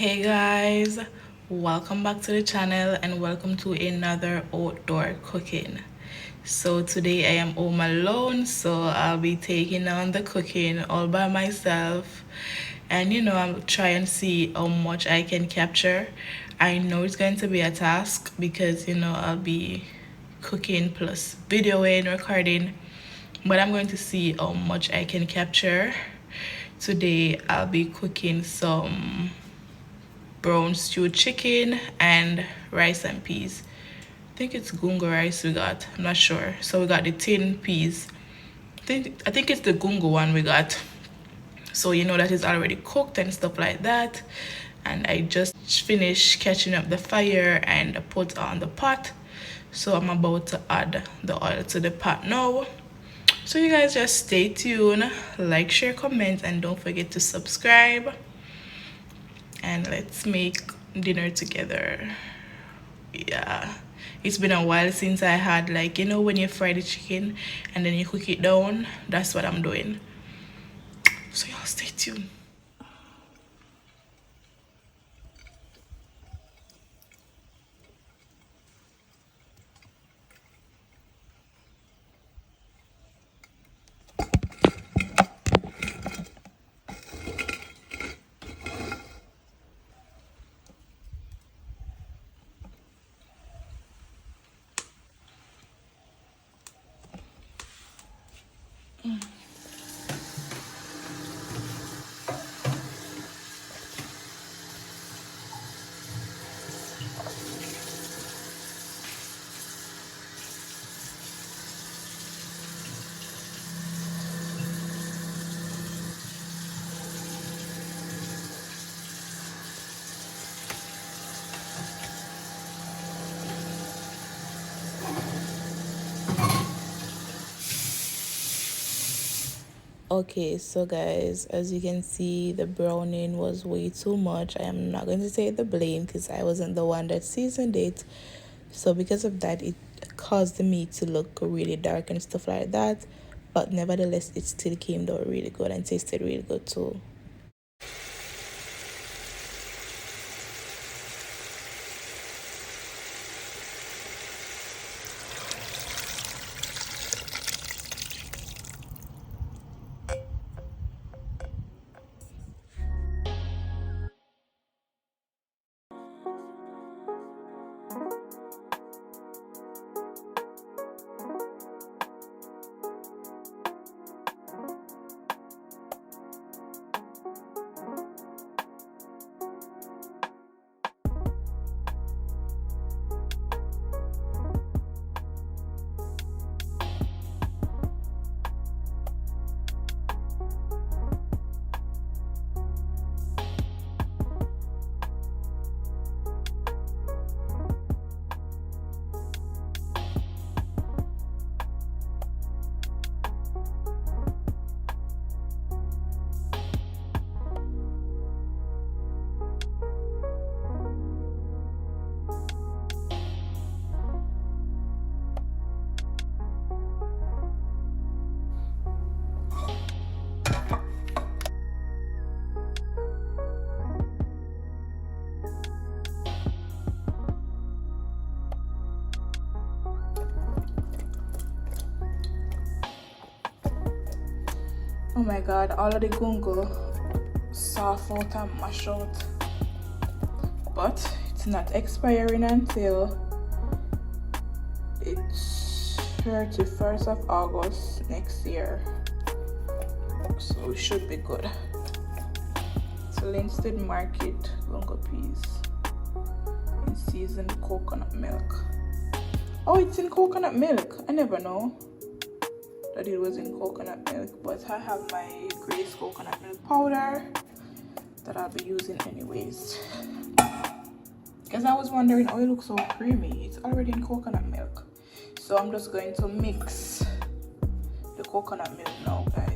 Hey guys, welcome back to the channel and welcome to another outdoor cooking. So today I am home alone, so I'll be taking on the cooking all by myself. And I'll try and see how much I can capture. I know it's going to be a task because I'll be cooking plus videoing, recording, but I'm going to see how much I can capture. Today I'll be cooking some brown stewed chicken and rice and peas. I think it's gungo rice we got. I'm not sure. So we got the tin peas. I think it's the gungo one we got. So that is already cooked and stuff like that. And I just finished catching up the fire and put on the pot. So I'm about to add the oil to the pot now. So you guys just stay tuned, like, share, comment, and don't forget to subscribe. And let's make dinner together. Yeah, it's been a while since I had, like, when you fry the chicken and then you cook it down. That's what I'm doing. So y'all stay tuned. Okay, so guys, as you can see, the browning was way too much. I am not going to take the blame because I wasn't the one that seasoned it. So because of that, it caused the meat to look really dark and stuff like that. But nevertheless, it still came out really good and tasted really good too. Oh my god, all of the gungo soft out and mash out. But it's not expiring until it's 31st of August next year. So it should be good. It's Linstead Market gungo peas in seasoned coconut milk. Oh, it's in coconut milk. I never know that it was in coconut milk, but I have my Grace coconut milk powder that I'll be using anyways. Because I was wondering, oh, it looks so creamy. It's already in coconut milk. So I'm just going to mix the coconut milk now, guys.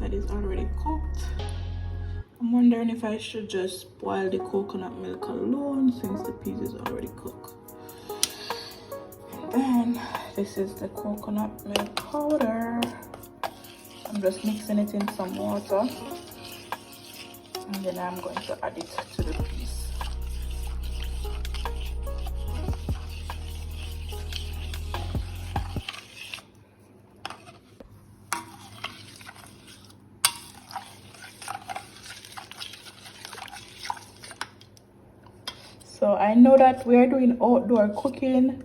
that is already cooked. I'm wondering if I should just boil the coconut milk alone since the peas is already cooked. And then this is the coconut milk powder. I'm just mixing it in some water, and then I'm going to add it to the peas. So I know that we are doing outdoor cooking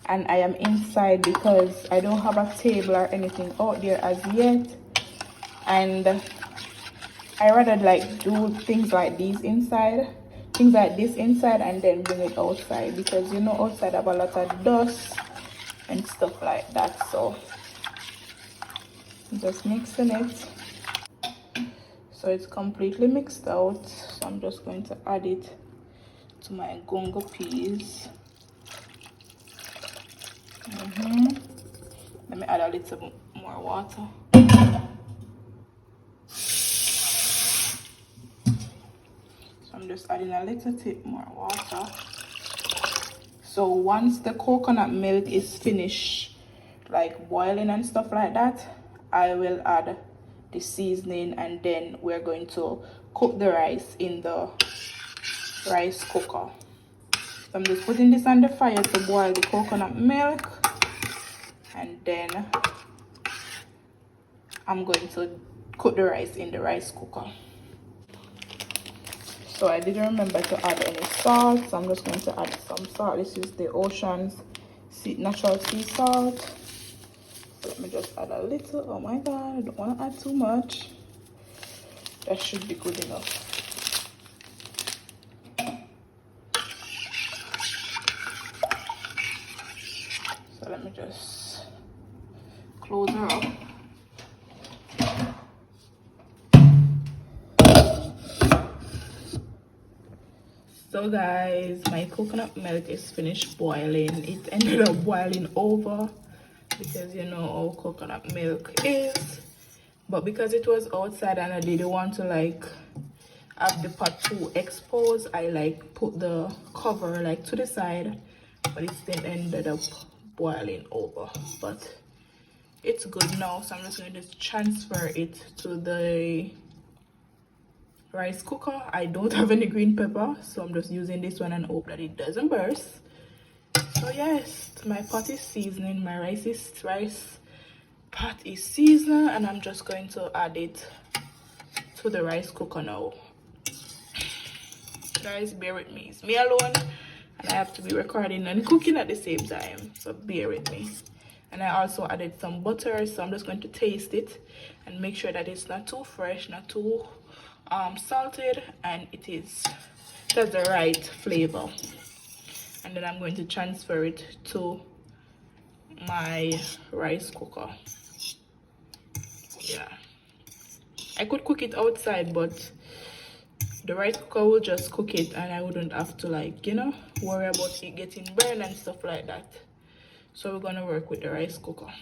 and I am inside because I don't have a table or anything out there as yet, and I rather like do things like this inside and then bring it outside, because you know outside have a lot of dust and stuff like that. So I'm just mixing it. So it's completely mixed out, so I'm just going to add it to my gungo peas. Let me add a little more water. So I'm just adding a little bit more water. So once the coconut milk is finished like boiling and stuff like that, I will add the seasoning, and then we're going to cook the rice in the rice cooker. So I'm just putting this on the fire to boil the coconut milk, and then I'm going to cook the rice in the rice cooker. So I didn't remember to add any salt, so I'm just going to add some salt. This is the Ocean's natural sea salt. So let me just add a little. Oh my god, I don't want to add too much. That should be good enough. So let me just close her up. So guys, my coconut milk is finished boiling. It ended up boiling over because you know how coconut milk is. But because it was outside and I didn't want to like have the pot too exposed, I like put the cover like to the side, but it still ended up boiling over. But it's good now, so I'm just going to transfer it to the rice cooker. I don't have any green pepper, so I'm just using this one and hope that it doesn't burst. So yes, my pot is seasoning. My rice pot is seasoned, and I'm just going to add it to the rice cooker now. Guys, bear with me. It's me alone, and I have to be recording and cooking at the same time, so bear with me. And I also added some butter, so I'm just going to taste it and make sure that it's not too fresh, not too salted, and it has the right flavor. And then I'm going to transfer it to my rice cooker. Yeah, I could cook it outside, but the rice cooker will just cook it, and I wouldn't have to like, you know, worry about it getting burned and stuff like that. So we're gonna work with the rice cooker.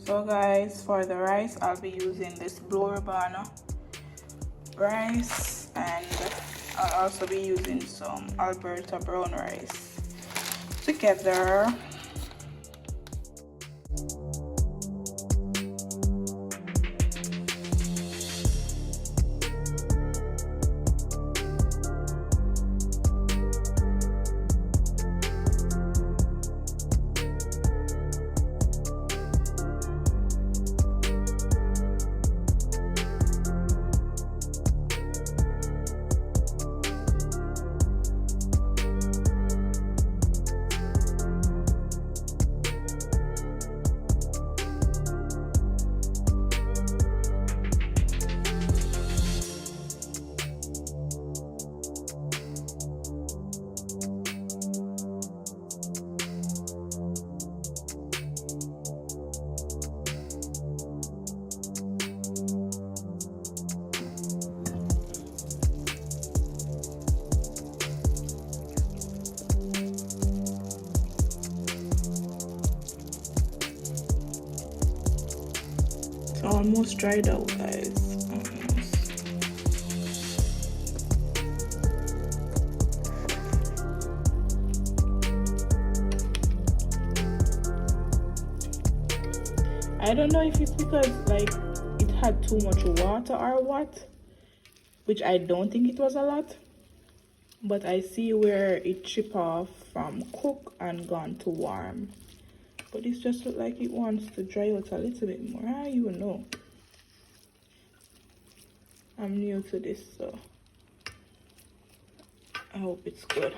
So guys, for the rice, I'll be using this Blue Ribbon rice, and I'll also be using some Alberta brown rice together. Almost dried out, guys. Almost. I don't know if it's because like it had too much water or what, which I don't think it was a lot, but I see where it chip off from cook and gone to warm. But it just look like it wants to dry out a little bit more. How you know? I'm new to this, so I hope it's good.